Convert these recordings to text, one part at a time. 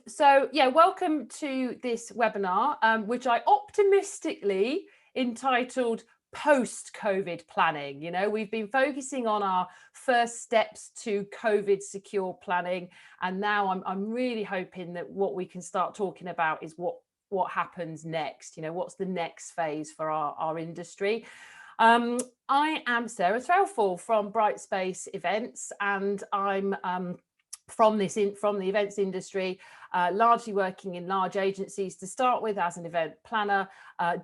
So yeah, welcome to this webinar, which I optimistically entitled Post-COVID Planning. You know, we've been focusing on our first steps to COVID secure planning, and now I'm really hoping that what we can start talking about is what happens next. You know, what's the next phase for our industry. I am Sarah Threlfall from Brightspace Events, and I'm from the events industry, largely working in large agencies to start with as an event planner,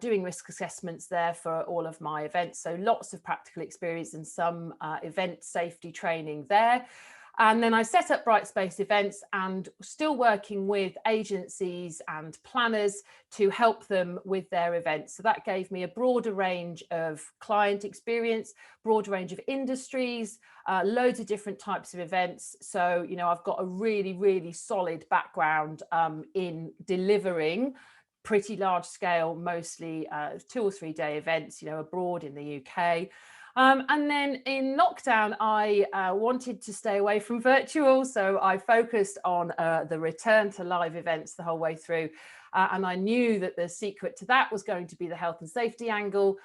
doing risk assessments there for all of my events. So lots of practical experience and some event safety training there. And then I set up Brightspace Events and still working with agencies and planners to help them with their events. So that gave me a broader range of client experience, broader range of industries, loads of different types of events. So, you know, I've got a really, really solid background in delivering pretty large scale, mostly 2 or 3 day events, you know, abroad in the UK. And then in lockdown, I wanted to stay away from virtual. So I focused on the return to live events the whole way through. And I knew that the secret to that was going to be the health and safety angle.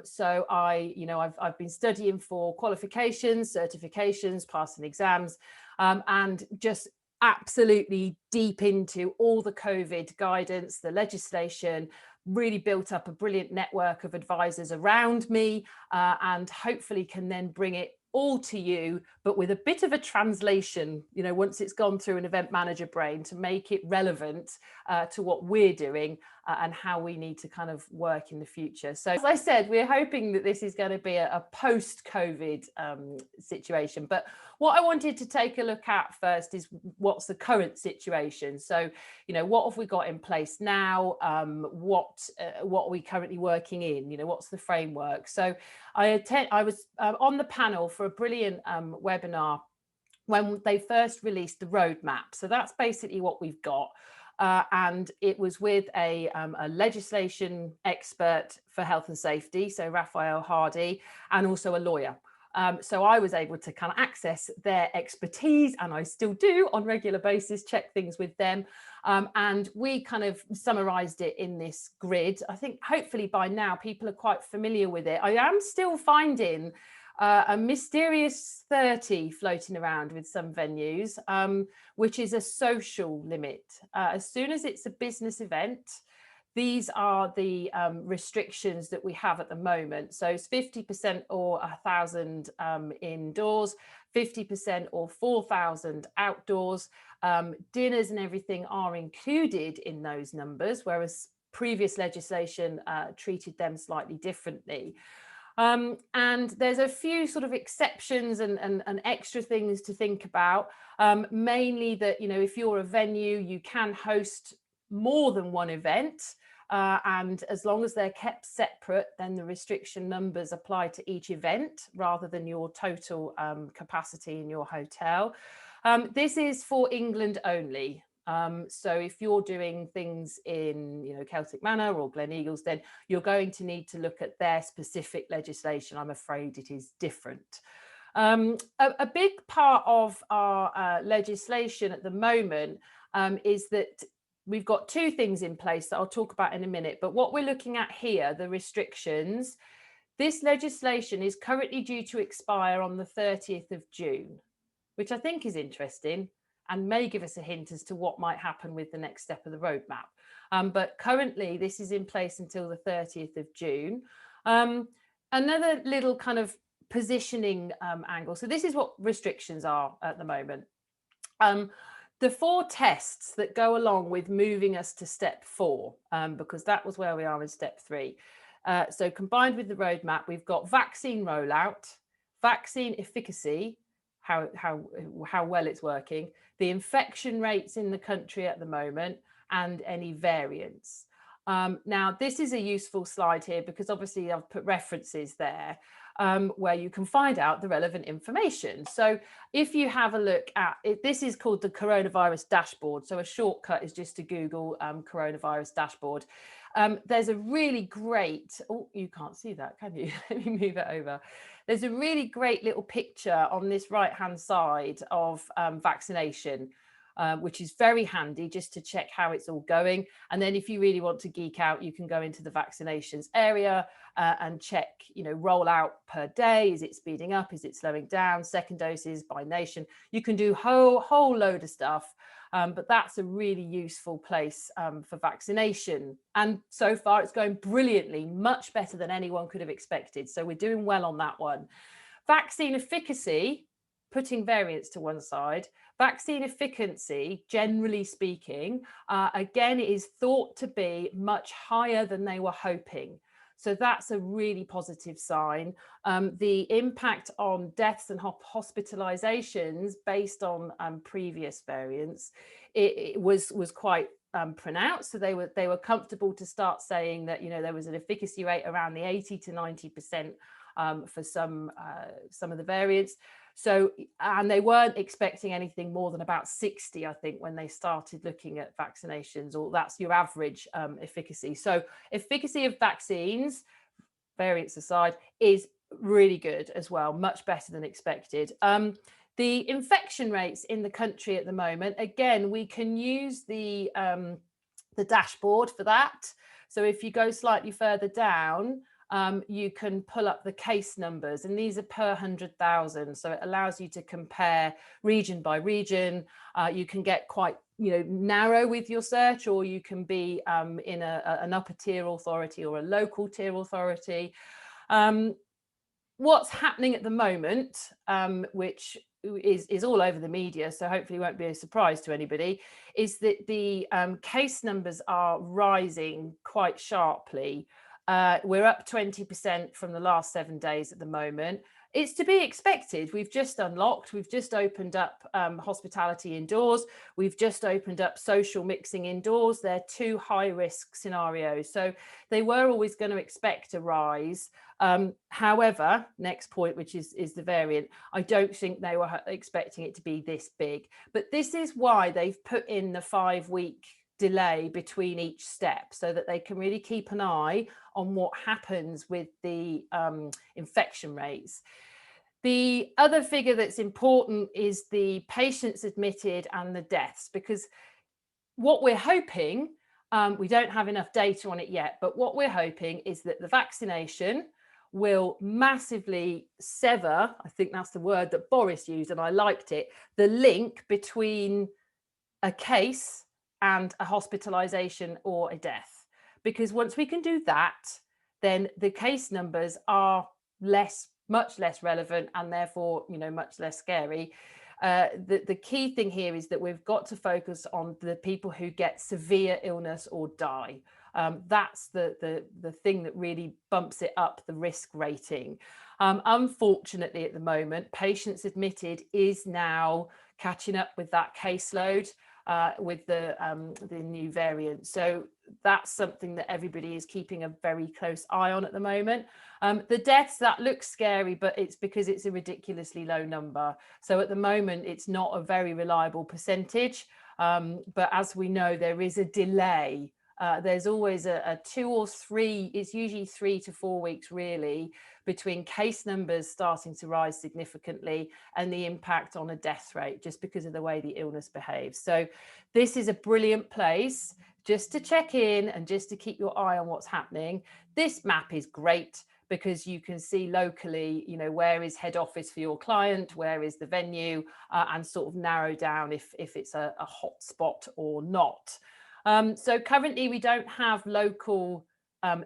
So I've been studying for qualifications, certifications, passing exams, and just absolutely deep into all the COVID guidance, the legislation, really built up a brilliant network of advisors around me, and hopefully can then bring it all to you, but with a bit of a translation, you know, once it's gone through an event manager brain, to make it relevant to what we're doing and how we need to kind of work in the future. So as I said, we're hoping that this is going to be a post-COVID situation. But what I wanted to take a look at first is what's the current situation. So, you know, what have we got in place now? What are we currently working in? You know, what's the framework? So I was on the panel for a brilliant webinar when they first released the roadmap. So that's basically what we've got. And it was with a legislation expert for health and safety, so Raphael Hardy, and also a lawyer. So I was able to kind of access their expertise, and I still do on regular basis, check things with them. And we kind of summarized it in this grid. I think hopefully by now people are quite familiar with it. I am still finding a mysterious 30 floating around with some venues, which is a social limit. As soon as it's a business event, these are the restrictions that we have at the moment. So it's 50% or 1,000 indoors, 50% or 4,000 outdoors. Dinners and everything are included in those numbers, whereas previous legislation treated them slightly differently. And there's a few sort of exceptions and extra things to think about, mainly that, you know, if you're a venue, you can host more than one event. And as long as they're kept separate, then the restriction numbers apply to each event rather than your total capacity in your hotel. This is for England only. So if you're doing things in, you know, Celtic Manor or Gleneagles, then you're going to need to look at their specific legislation. I'm afraid it is different. A big part of our legislation at the moment is that we've got 2 things in place that I'll talk about in a minute. But what we're looking at here, the restrictions, this legislation is currently due to expire on the 30th of June, which I think is interesting and may give us a hint as to what might happen with the next step of the roadmap. But currently this is in place until the 30th of June. Another little kind of positioning angle. So this is what restrictions are at the moment. The 4 tests that go along with moving us to step 4, because that was where we are in step 3. So combined with the roadmap, we've got vaccine rollout, vaccine efficacy, how well it's working, the infection rates in the country at the moment, and any variants. Now, this is a useful slide here because obviously I've put references there where you can find out the relevant information. So if you have a look at it, this is called the coronavirus dashboard. So a shortcut is just to Google coronavirus dashboard. There's a really great, oh, you can't see that, can you? Let me move it over. There's a really great little picture on this right-hand side of vaccination. which is very handy just to check how it's all going. And then if you really want to geek out, you can go into the vaccinations area and check, rollout per day. Is it speeding up? Is it slowing down? Second doses by nation. You can do whole load of stuff. But that's a really useful place for vaccination. And so far it's going brilliantly, much better than anyone could have expected. So we're doing well on that one. Vaccine efficacy, putting variants to one side, vaccine efficacy, generally speaking, again, is thought to be much higher than they were hoping. So that's a really positive sign. The impact on deaths and hospitalizations based on previous variants, it was quite pronounced. So they were comfortable to start saying that there was an efficacy rate around the 80 to 90% for some of the variants. So, and they weren't expecting anything more than about 60, I think, when they started looking at vaccinations, or that's your average efficacy. So efficacy of vaccines, variants aside, is really good as well, much better than expected. The infection rates in the country at the moment, again, we can use the dashboard for that. So if you go slightly further down, you can pull up the case numbers, and these are per 100,000. So it allows you to compare region by region. You can get quite narrow with your search, or you can be in an upper tier authority or a local tier authority. What's happening at the moment, which is all over the media, so hopefully won't be a surprise to anybody, is that the case numbers are rising quite sharply. We're up 20% from the last 7 days at the moment. It's to be expected. We've just unlocked, we've just opened up hospitality indoors, we've just opened up social mixing indoors. They're two high risk scenarios. So they were always going to expect a rise. However, next point, which is the variant, I don't think they were expecting it to be this big. But this is why they've put in the 5-week delay between each step, so that they can really keep an eye on what happens with the infection rates. The other figure that's important is the patients admitted and the deaths, because what we're hoping, we don't have enough data on it yet, but what we're hoping is that the vaccination will massively sever, I think that's the word that Boris used and I liked it, the link between a case and a hospitalization or a death. Because once we can do that, then the case numbers are much less relevant, and therefore, much less scary. The key thing here is that we've got to focus on the people who get severe illness or die. That's the thing that really bumps it up, the risk rating. Unfortunately, at the moment, patients admitted is now catching up with that caseload with the new variant. So that's something that everybody is keeping a very close eye on at the moment. The deaths, that looks scary, but it's because it's a ridiculously low number. So at the moment, it's not a very reliable percentage. But as we know, there is a delay. There's always a 2 or 3, it's usually 3 to 4 weeks really, between case numbers starting to rise significantly and the impact on a death rate, just because of the way the illness behaves. So this is a brilliant place just to check in and just to keep your eye on what's happening. This map is great because you can see locally, where is head office for your client, where is the venue, and sort of narrow down if it's a hot spot or not. So currently we don't have local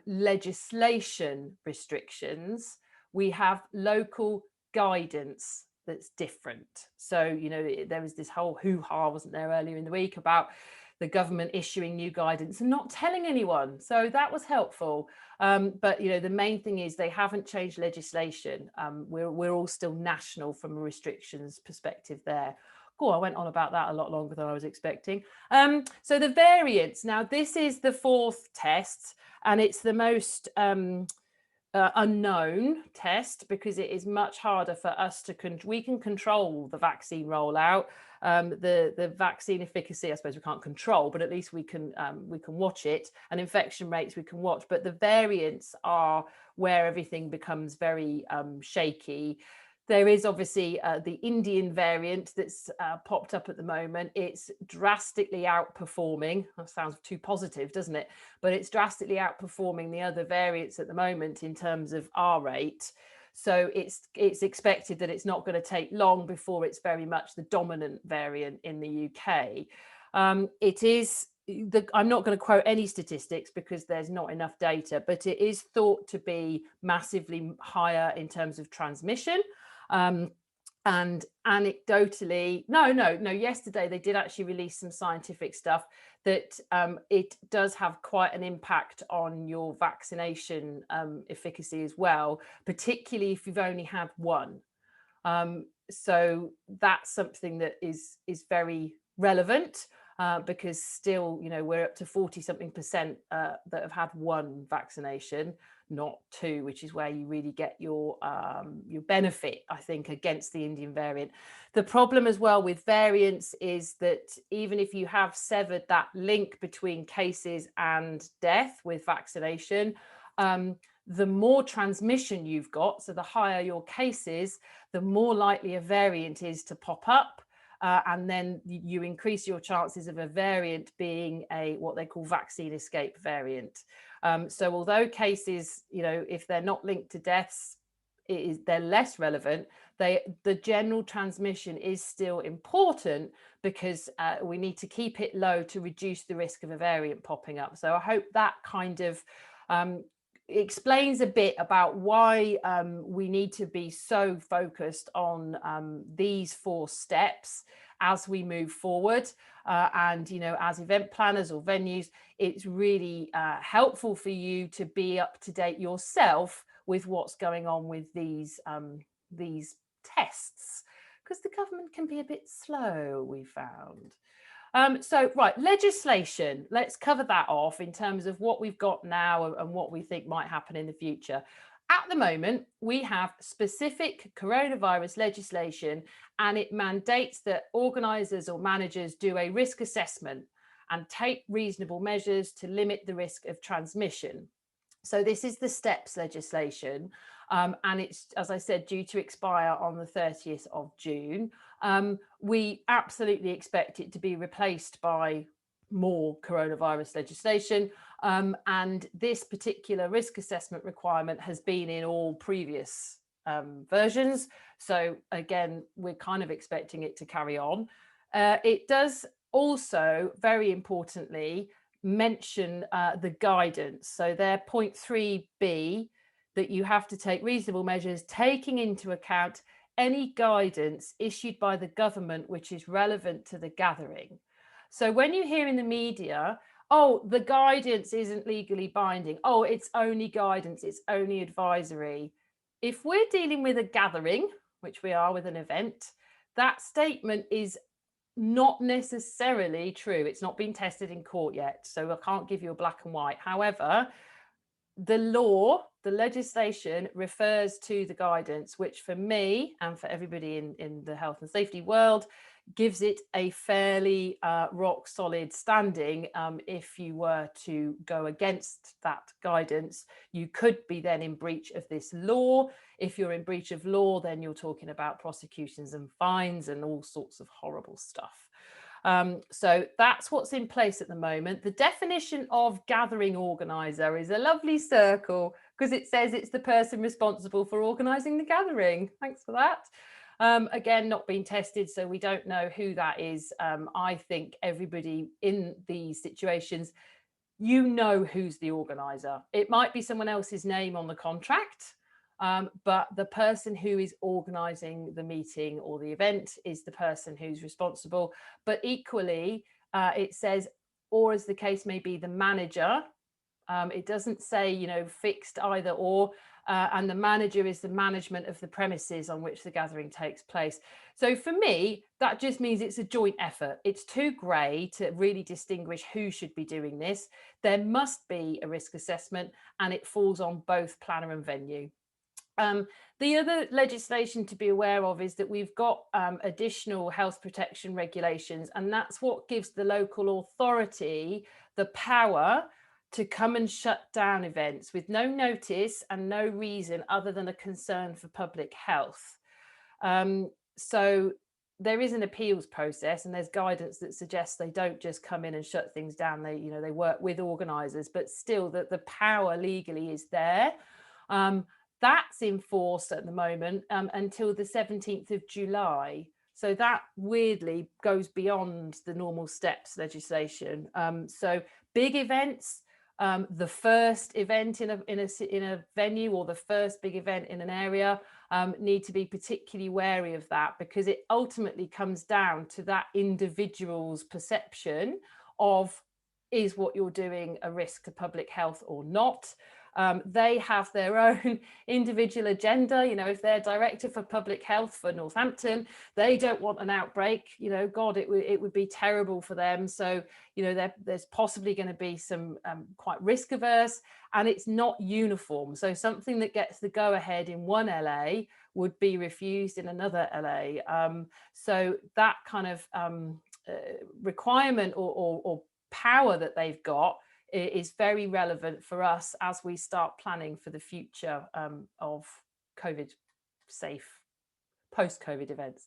legislation restrictions. We have local guidance that's different. So, there was this whole hoo-ha, wasn't there, earlier in the week about the government issuing new guidance and not telling anyone. So that was helpful. But, the main thing is they haven't changed legislation. We're all still national from a restrictions perspective there. Oh, I went on about that a lot longer than I was expecting. So the variants, now this is the 4th test, and it's the most unknown test, because it is much harder for us to we can control the vaccine rollout. The vaccine efficacy, I suppose we can't control, but at least we can watch it, and infection rates we can watch. But the variants are where everything becomes very shaky. There is obviously the Indian variant that's popped up at the moment. It's drastically outperforming. That sounds too positive, doesn't it? But it's drastically outperforming the other variants at the moment in terms of R rate. So it's expected that it's not going to take long before it's very much the dominant variant in the UK. It is I'm not going to quote any statistics because there's not enough data, but it is thought to be massively higher in terms of transmission. And anecdotally, yesterday they did actually release some scientific stuff that it does have quite an impact on your vaccination efficacy as well, particularly if you've only had one. So that's something that is very relevant. Because still, we're up to 40 something percent that have had one vaccination, not two, which is where you really get your benefit, I think, against the Indian variant. The problem as well with variants is that even if you have severed that link between cases and death with vaccination, the more transmission you've got, so the higher your cases, the more likely a variant is to pop up. And then you increase your chances of a variant being what they call vaccine escape variant. So although cases, if they're not linked to deaths, they're less relevant, the general transmission is still important because we need to keep it low to reduce the risk of a variant popping up. So I hope that kind of explains a bit about why we need to be so focused on these 4 steps as we move forward. And, as event planners or venues, it's really helpful for you to be up to date yourself with what's going on with these tests, because the government can be a bit slow, we found. So, right, legislation, let's cover that off in terms of what we've got now and what we think might happen in the future. At the moment, we have specific coronavirus legislation, and it mandates that organisers or managers do a risk assessment and take reasonable measures to limit the risk of transmission. So this is the STEPS legislation, and it's, as I said, due to expire on the 30th of June. We absolutely expect it to be replaced by more coronavirus legislation, and this particular risk assessment requirement has been in all previous versions. So again, we're kind of expecting it to carry on. It does also, very importantly, mention the guidance. So their point 3b, that you have to take reasonable measures taking into account any guidance issued by the government which is relevant to the gathering. So when you hear in the media, oh, the guidance isn't legally binding, oh, it's only guidance, it's only advisory. If we're dealing with a gathering, which we are with an event, that statement is not necessarily true. It's not been tested in court yet, so I can't give you a black and white. However, the legislation refers to the guidance, which for me and for everybody in the health and safety world gives it a fairly rock solid standing. If you were to go against that guidance, you could be then in breach of this law. If you're in breach of law, then you're talking about prosecutions and fines and all sorts of horrible stuff. So that's what's in place at the moment. The definition of gathering organiser is a lovely circle because it says it's the person responsible for organising the gathering. Thanks for that. Again, not being tested, so we don't know who that is. I think everybody in these situations, who's the organiser. It might be someone else's name on the contract, but the person who is organising the meeting or the event is the person who's responsible. But equally, it says, or as the case may be, the manager. It doesn't say, fixed either or. And the manager is the management of the premises on which the gathering takes place. So for me, that just means it's a joint effort. It's too grey to really distinguish who should be doing this. There must be a risk assessment, and it falls on both planner and venue. The other legislation to be aware of is that we've got additional health protection regulations, and that's what gives the local authority the power to come and shut down events with no notice and no reason other than a concern for public health. So there is an appeals process, and there's guidance that suggests they don't just come in and shut things down. They work with organisers, but still that the power legally is there. That's enforced at the moment until the 17th of July. So that weirdly goes beyond the normal steps legislation. So big events, the first event in a venue, or the first big event in an area, need to be particularly wary of that, because it ultimately comes down to that individual's perception of, is what you're doing a risk to public health or not? They have their own individual agenda. If they're director for public health for Northampton, they don't want an outbreak. God, it would be terrible for them. So, there's possibly going to be some quite risk averse, and it's not uniform. So something that gets the go ahead in one LA would be refused in another LA. So that kind of requirement or power that they've got is very relevant for us as we start planning for the future of COVID safe post-COVID events.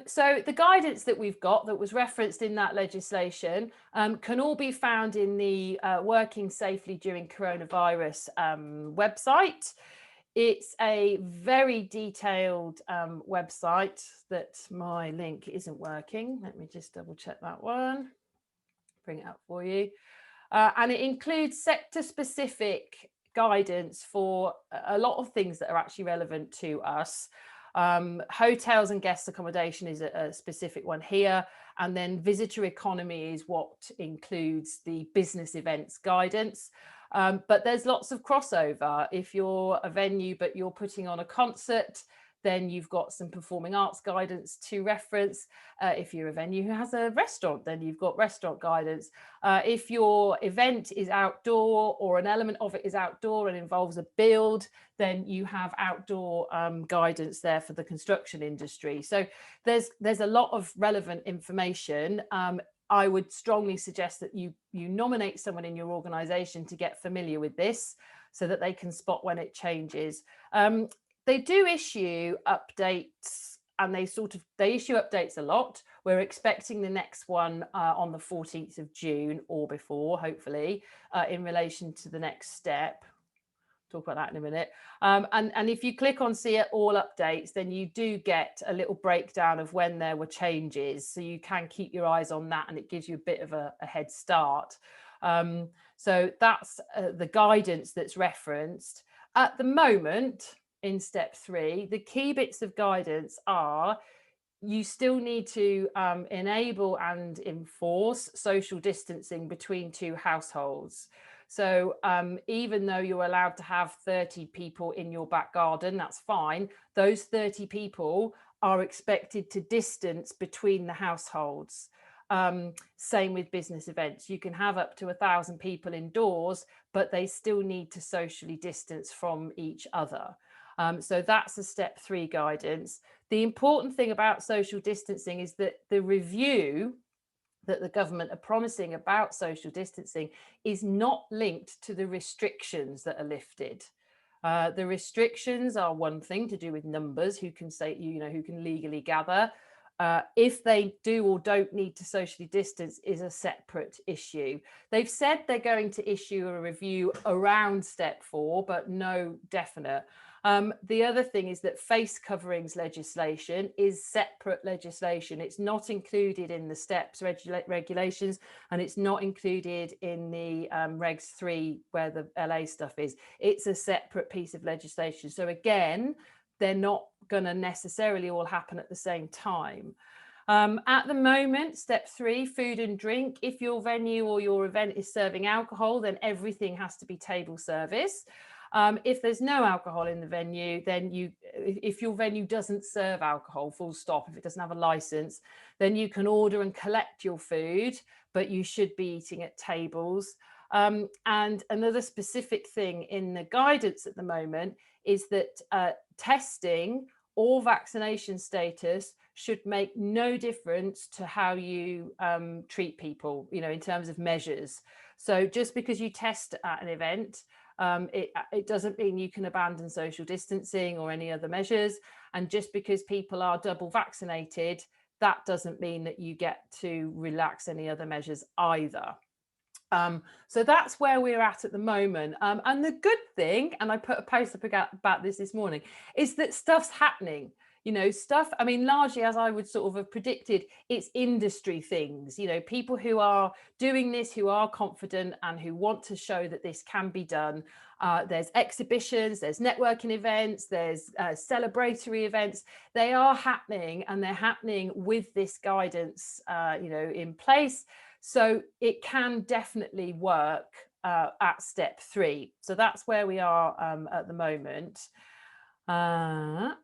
So the guidance that we've got that was referenced in that legislation can all be found in the Working Safely During Coronavirus website. It's a very detailed website that my link isn't working. Let me just double check that one. Bring it up for you. And it includes sector-specific guidance for a lot of things that are actually relevant to us. Hotels and guest accommodation is a specific one here. And then visitor economy is what includes the business events guidance. But there's lots of crossover. If you're a venue, but you're putting on a concert, then you've got some performing arts guidance to reference. If you're a venue who has a restaurant, then you've got restaurant guidance. If your event is outdoor, or an element of it is outdoor and involves a build, then you have outdoor guidance there for the construction industry. So there's a lot of relevant information. I would strongly suggest that you nominate someone in your organisation to get familiar with this, so that they can spot when it changes. They do issue updates, and they issue updates a lot. We're expecting the next one on the 14th of June or before, hopefully, in relation to the next step. Talk about that in a minute. And if you click on see all updates, then you do get a little breakdown of when there were changes. So you can keep your eyes on that, and it gives you a bit of a head start. So that's the guidance that's referenced. At the moment, in step 3, the key bits of guidance are, you still need to enable and enforce social distancing between 2 households. So even though you're allowed to have 30 people in your back garden, that's fine. Those 30 people are expected to distance between the households. Same with business events. You can have up to 1,000 people indoors, but they still need to socially distance from each other. So that's a step 3 guidance. The important thing about social distancing is that the review that the government are promising about social distancing is not linked to the restrictions that are lifted. The restrictions are one thing to do with numbers, who can say, who can legally gather. If they do or don't need to socially distance is a separate issue. They've said they're going to issue a review around step 4, but no definite. The other thing is that face coverings legislation is separate legislation. It's not included in the steps regulations, and it's not included in the regs 3 where the LA stuff is. It's a separate piece of legislation. So again, they're not going to necessarily all happen at the same time. At the moment, step 3, food and drink. If your venue or your event is serving alcohol, then everything has to be table service. If there's no alcohol in the venue, then if your venue doesn't serve alcohol, full stop, if it doesn't have a license, then you can order and collect your food, but you should be eating at tables. And another specific thing in the guidance at the moment is that testing or vaccination status should make no difference to how you treat people, in terms of measures. So just because you test at an event It doesn't mean you can abandon social distancing or any other measures. And just because people are double vaccinated, that doesn't mean that you get to relax any other measures either. So that's where we're at the moment. And the good thing, and I put a post up about this morning, is that stuff's happening. Stuff, I mean, largely, as I would sort of have predicted, it's industry things, people who are doing this, who are confident and who want to show that this can be done. There's exhibitions, there's networking events, there's celebratory events. They are happening, and they're happening with this guidance, in place. So it can definitely work at step 3. So that's where we are at the moment. Now,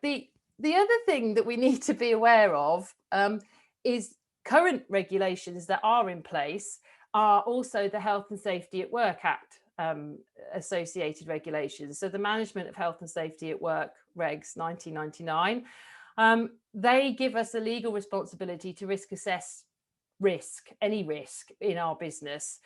the other thing that we need to be aware of is current regulations that are in place are also the Health and Safety at Work Act associated regulations. So the Management of Health and Safety at Work regs 1999, they give us a legal responsibility to risk assess any risk in our business.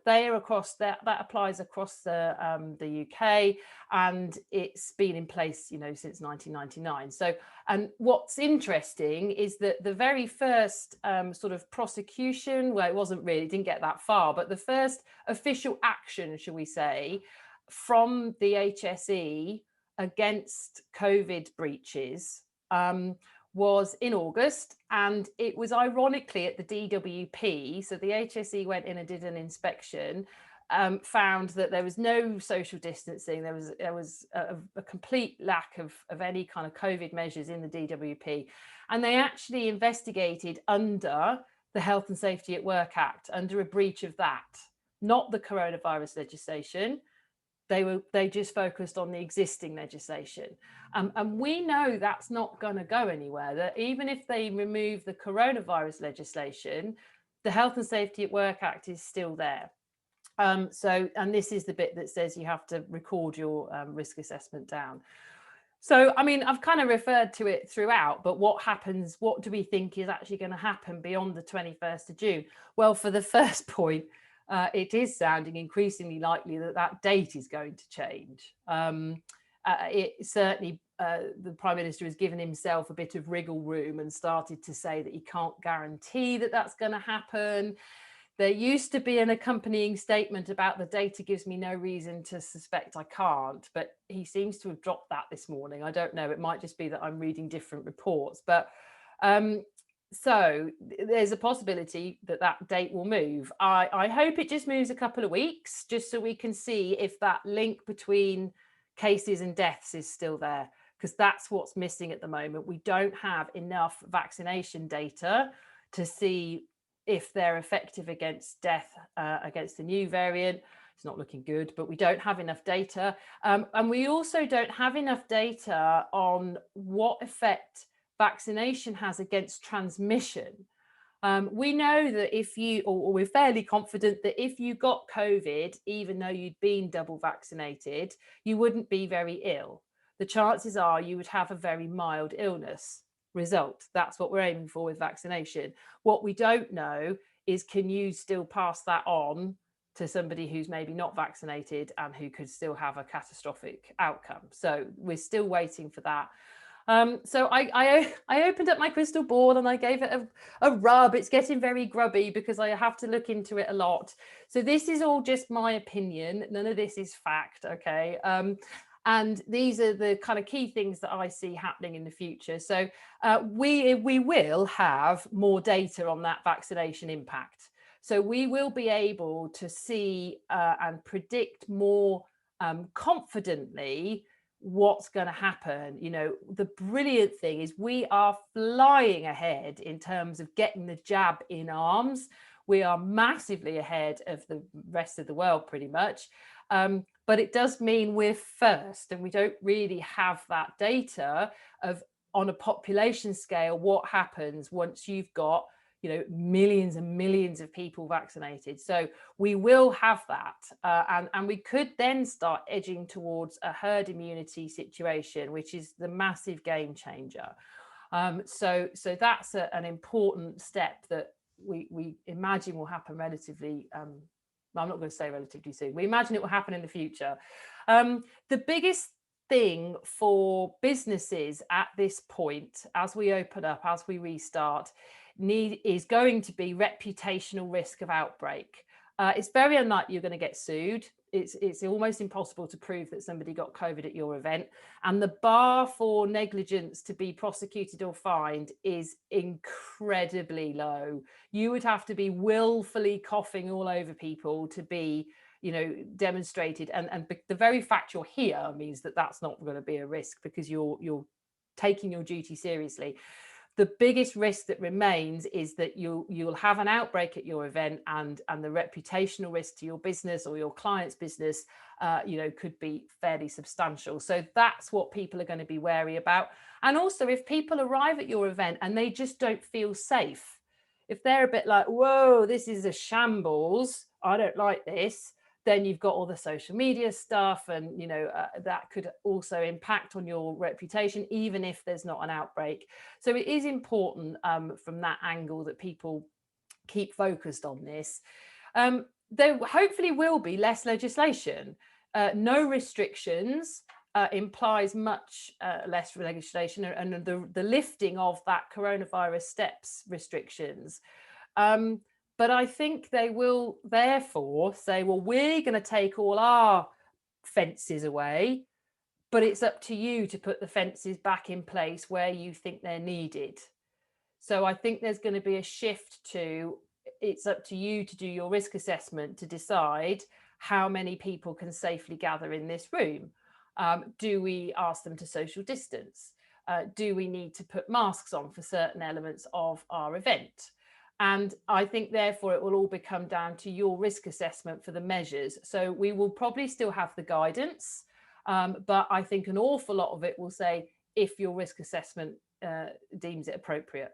They are across that applies across the UK, and it's been in place since 1999. So, and what's interesting is that the very first sort of prosecution, well, it didn't get that far, but the first official action, shall we say, from the HSE against COVID breaches was in August, and it was ironically at the DWP. So the HSE went in and did an inspection, found that there was no social distancing, there was a complete lack of any kind of COVID measures in the DWP, and they actually investigated under the Health and Safety at Work Act, under a breach of that, not the coronavirus legislation. They just focused on the existing legislation. And we know that's not going to go anywhere, that even if they remove the coronavirus legislation, the Health and Safety at Work Act is still there. And this is the bit that says you have to record your risk assessment down. So, I mean, I've kind of referred to it throughout, but what do we think is actually going to happen beyond the 21st of June? Well, for the first point, it is sounding increasingly likely that date is going to change. It certainly, the Prime Minister has given himself a bit of wriggle room and started to say that he can't guarantee that that's going to happen. There used to be an accompanying statement about the data gives me no reason to suspect I can't, but he seems to have dropped that this morning. I don't know, it might just be that I'm reading different reports, but so there's a possibility that date will move. I hope it just moves a couple of weeks, just so we can see if that link between cases and deaths is still there, because that's what's missing at the moment. We don't have enough vaccination data to see if they're effective against death, against the new variant. It's not looking good, but we don't have enough data. And we also don't have enough data on what effect vaccination has against transmission. We know that we're fairly confident that if you got COVID, even though you'd been double vaccinated, you wouldn't be very ill. The chances are you would have a very mild illness result. That's what we're aiming for with vaccination. What we don't know is, can you still pass that on to somebody who's maybe not vaccinated and who could still have a catastrophic outcome? So we're still waiting for that. So I opened up my crystal ball and I gave it a rub. It's getting very grubby because I have to look into it a lot. So this is all just my opinion. None of this is fact, okay? And these are the kind of key things that I see happening in the future. So we will have more data on that vaccination impact. So we will be able to see and predict more confidently what's going to happen. The brilliant thing is we are flying ahead in terms of getting the jab in arms. We are massively ahead of the rest of the world, pretty much. But it does mean we're first, and we don't really have that data of, on a population scale, what happens once you've got millions and millions of people vaccinated. So we will have that, and we could then start edging towards a herd immunity situation, which is the massive game changer. So that's an important step that we imagine will happen relatively I'm not going to say relatively soon. We imagine it will happen in the future. The biggest thing for businesses at this point, as we open up, as we restart, is going to be reputational risk of outbreak. It's very unlikely you're going to get sued. It's almost impossible to prove that somebody got COVID at your event. And the bar for negligence to be prosecuted or fined is incredibly low. You would have to be willfully coughing all over people to be, demonstrated. And the very fact you're here means that that's not going to be a risk, because you're taking your duty seriously. The biggest risk that remains is that you'll have an outbreak at your event, and the reputational risk to your business or your client's business, could be fairly substantial. So that's what people are going to be wary about. And also, if people arrive at your event and they just don't feel safe, if they're a bit like, whoa, this is a shambles, I don't like this, then you've got all the social media stuff, and that could also impact on your reputation, even if there's not an outbreak. So it is important from that angle that people keep focused on this. There hopefully will be less legislation. No restrictions implies much less legislation, and the lifting of that coronavirus steps restrictions. But I think they will therefore say, well, we're going to take all our fences away, but it's up to you to put the fences back in place where you think they're needed. So I think there's going to be a shift to, it's up to you to do your risk assessment to decide how many people can safely gather in this room. Do we ask them to social distance? Do we need to put masks on for certain elements of our event? And I think, therefore, it will all become down to your risk assessment for the measures. So we will probably still have the guidance, but I think an awful lot of it will say if your risk assessment deems it appropriate.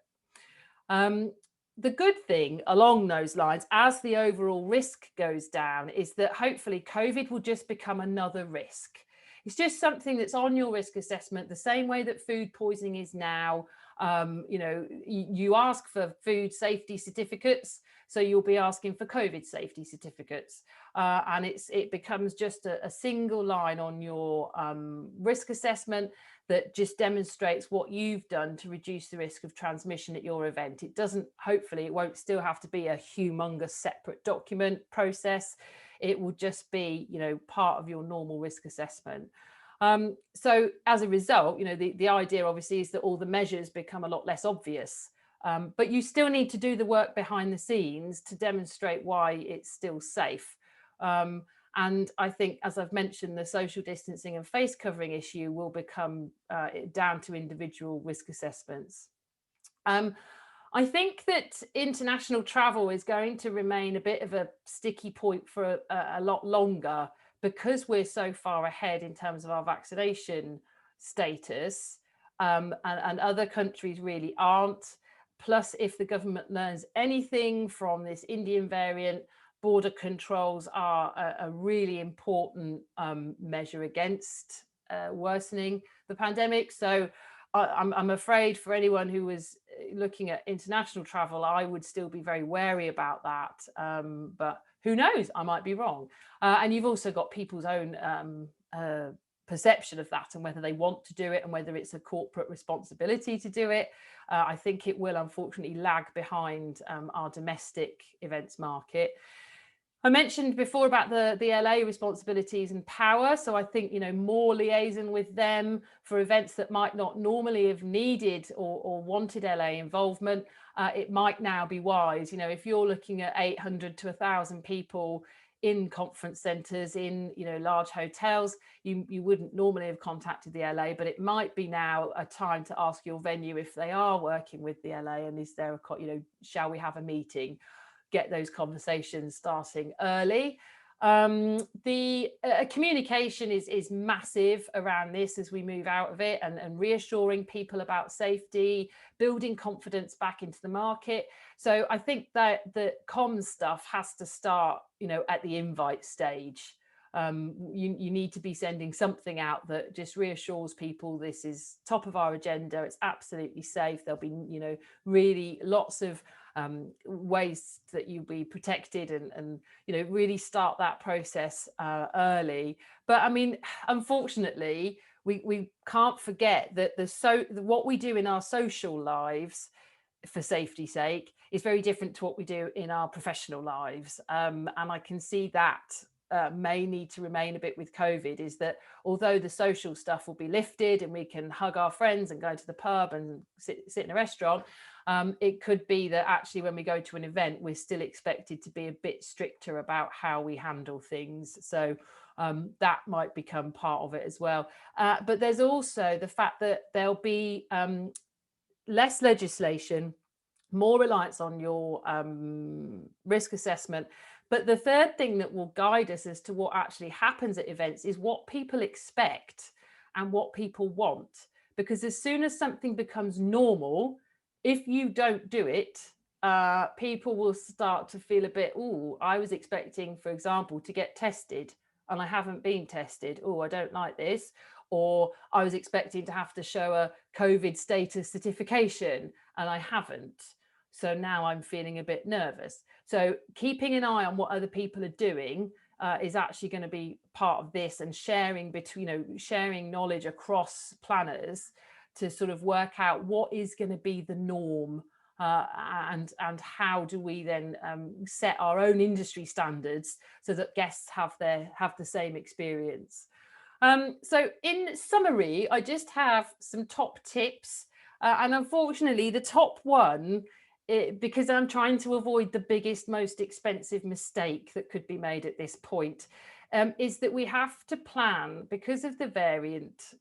The good thing along those lines, as the overall risk goes down, is that hopefully COVID will just become another risk. It's just something that's on your risk assessment, the same way that food poisoning is now. You ask for food safety certificates, so you'll be asking for COVID safety certificates, and it becomes just a single line on your risk assessment that just demonstrates what you've done to reduce the risk of transmission at your event. It doesn't, hopefully, it won't still have to be a humongous separate document process. It will just be, part of your normal risk assessment. So as a result, the idea obviously is that all the measures become a lot less obvious, but you still need to do the work behind the scenes to demonstrate why it's still safe. And I think, as I've mentioned, the social distancing and face covering issue will become down to individual risk assessments. I think that international travel is going to remain a bit of a sticky point for a lot longer, because we're so far ahead in terms of our vaccination status, and other countries really aren't. Plus, if the government learns anything from this Indian variant, border controls are a really important measure against worsening the pandemic. So I'm afraid for anyone who was looking at international travel, I would still be very wary about that. But who knows, I might be wrong. And you've also got people's own perception of that, and whether they want to do it and whether it's a corporate responsibility to do it. I think it will unfortunately lag behind our domestic events market. I mentioned before about the LA responsibilities and power. So I think, more liaison with them for events that might not normally have needed or wanted LA involvement. It might now be wise, if you're looking at 800 to 1,000 people in conference centres, in, large hotels, you wouldn't normally have contacted the LA, but it might be now a time to ask your venue if they are working with the LA, and is there shall we have a meeting? Get those conversations starting early. The communication is massive around this as we move out of it, and reassuring people about safety, building confidence back into the market. So I think that the comms stuff has to start, at the invite stage. You need to be sending something out that just reassures people this is top of our agenda, it's absolutely safe. There'll be, really lots of ways that you'll be protected, and really start that process early. But I mean, unfortunately, we can't forget that what we do in our social lives for safety's sake is very different to what we do in our professional lives, and I can see that may need to remain a bit with COVID, is that although the social stuff will be lifted and we can hug our friends and go to the pub and sit in a restaurant, it could be that actually when we go to an event, we're still expected to be a bit stricter about how we handle things. So that might become part of it as well. But there's also the fact that there'll be less legislation, more reliance on your risk assessment. But the third thing that will guide us as to what actually happens at events is what people expect and what people want. Because as soon as something becomes normal, if you don't do it, people will start to feel a bit, oh, I was expecting, for example, to get tested and I haven't been tested. Oh, I don't like this. Or I was expecting to have to show a COVID status certification and I haven't. So now I'm feeling a bit nervous. So keeping an eye on what other people are doing is actually going to be part of this, and sharing sharing knowledge across planners to sort of work out what is going to be the norm, and how do we then set our own industry standards so that guests have the same experience. So in summary, I just have some top tips, and unfortunately the top one, because I'm trying to avoid the biggest, most expensive mistake that could be made at this point, is that we have to plan, because of the variant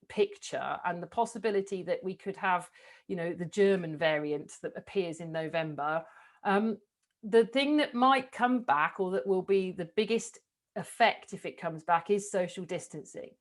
picture and the possibility that we could have, the German variant that appears in November. The thing that might come back, or that will be the biggest effect if it comes back, is social distancing.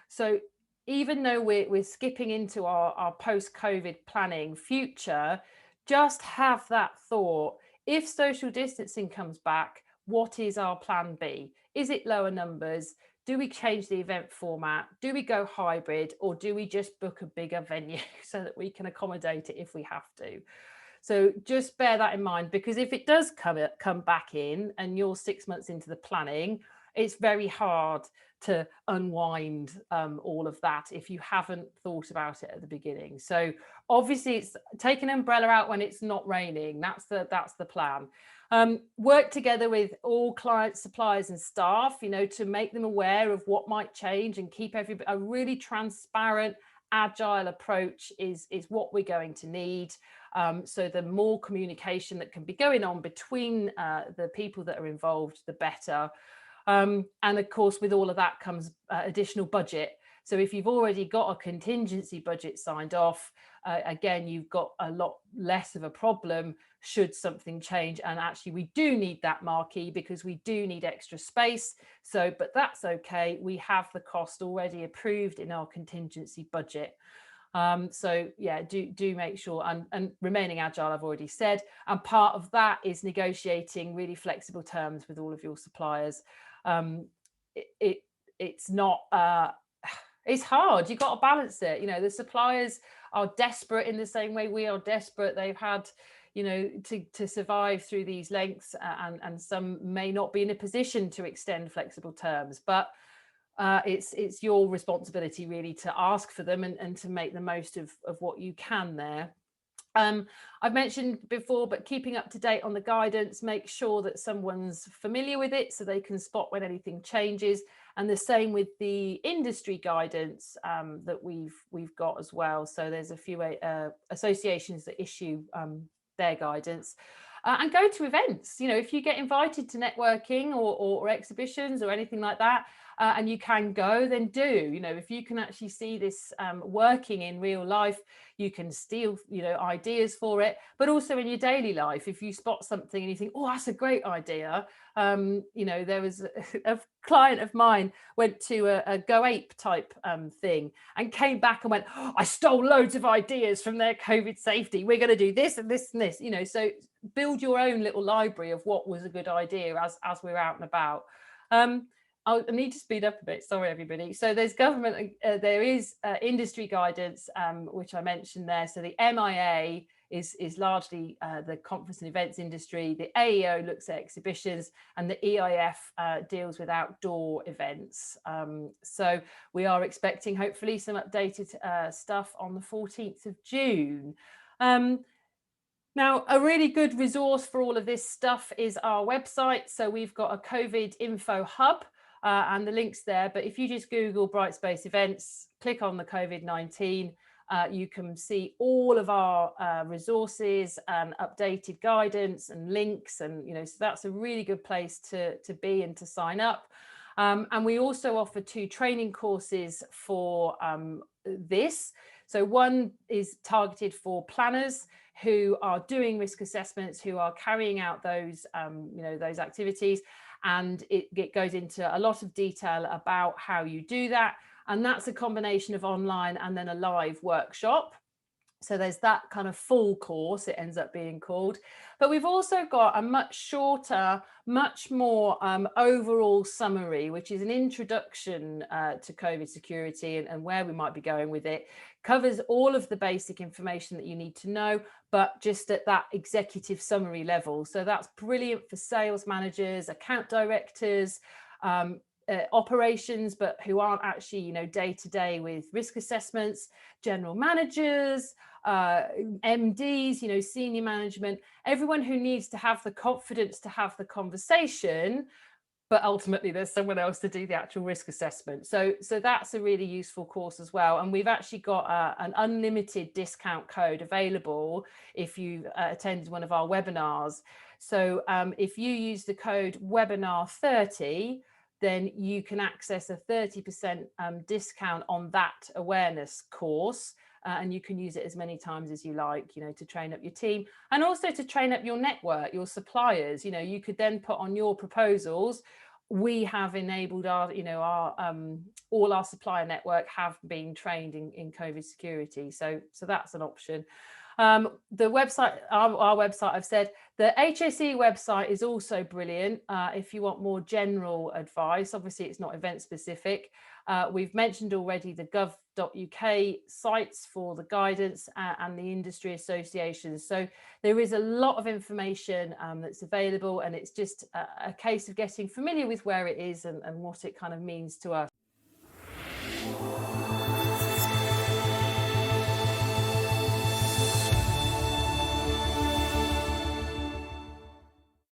So even though we're skipping into our post-COVID planning future, just have that thought. If social distancing comes back, what is our plan B? Is it lower numbers? Do we change the event format? Do we go hybrid, or do we just book a bigger venue so that we can accommodate it if we have to? So just bear that in mind, because if it does come back in and you're 6 months into the planning, it's very hard to unwind all of that if you haven't thought about it at the beginning. So obviously it's take an umbrella out when it's not raining. That's the plan. Work together with all clients, suppliers and staff, to make them aware of what might change, and keep everybody a really transparent, agile approach is what we're going to need. So the more communication that can be going on between the people that are involved, the better. And of course, with all of that comes additional budget. So if you've already got a contingency budget signed off, again, you've got a lot less of a problem should something change. And actually, we do need that marquee because we do need extra space. So, but that's okay. We have the cost already approved in our contingency budget. So yeah, do make sure, and remaining agile, I've already said. And part of that is negotiating really flexible terms with all of your suppliers. It's not, it's hard. You've got to balance it. The suppliers are desperate in the same way we are desperate. They've had, to survive through these lengths, and some may not be in a position to extend flexible terms, but it's your responsibility really to ask for them and to make the most of what you can there. I've mentioned before, but keeping up to date on the guidance, make sure that someone's familiar with it so they can spot when anything changes. And the same with the industry guidance that we've got as well. So there's a few associations that issue their guidance. And go to events. If you get invited to networking or exhibitions or anything like that, and you can go, then do. If you can actually see this working in real life, you can steal ideas for it. But also in your daily life, if you spot something and you think, oh, that's a great idea. There was a client of mine went to a Go Ape type thing and came back and went, oh, I stole loads of ideas from their COVID safety. We're going to do this and this and this. So build your own little library of what was a good idea as we're out and about. I need to speed up a bit. Sorry, everybody. So there's government, there is industry guidance, which I mentioned there. So the MIA is largely the conference and events industry. The AEO looks at exhibitions, and the EIF deals with outdoor events. So we are expecting hopefully some updated stuff on the 14th of June. Now, a really good resource for all of this stuff is our website. So we've got a COVID info hub and the link's there. But if you just Google Brightspace events, click on the COVID-19, you can see all of our resources and updated guidance and links. And, so that's a really good place to be and to sign up. And we also offer 2 training courses for this. So one is targeted for planners who are doing risk assessments, who are carrying out those, those activities. And it goes into a lot of detail about how you do that. And that's a combination of online and then a live workshop. So there's that kind of full course, it ends up being called. But we've also got a much shorter, much more overall summary, which is an introduction to COVID security and where we might be going with it. Covers all of the basic information that you need to know, but just at that executive summary level. So that's brilliant for sales managers, account directors, operations, but who aren't actually, day to day with risk assessments, general managers, MDs, senior management, everyone who needs to have the confidence to have the conversation, but ultimately there's someone else to do the actual risk assessment. So that's a really useful course as well. And we've actually got an unlimited discount code available if you've attended one of our webinars. So if you use the code webinar30, then you can access a 30% discount on that awareness course. And you can use it as many times as you like, to train up your team and also to train up your network, your suppliers. You could then put on your proposals. We have enabled our, all our supplier network have been trained in COVID security. So that's an option. The website, our website, I've said, the HSE website is also brilliant if you want more general advice. Obviously, it's not event specific. We've mentioned already the gov.uk sites for the guidance and the industry associations. So there is a lot of information that's available, and it's just a case of getting familiar with where it is and what it kind of means to us.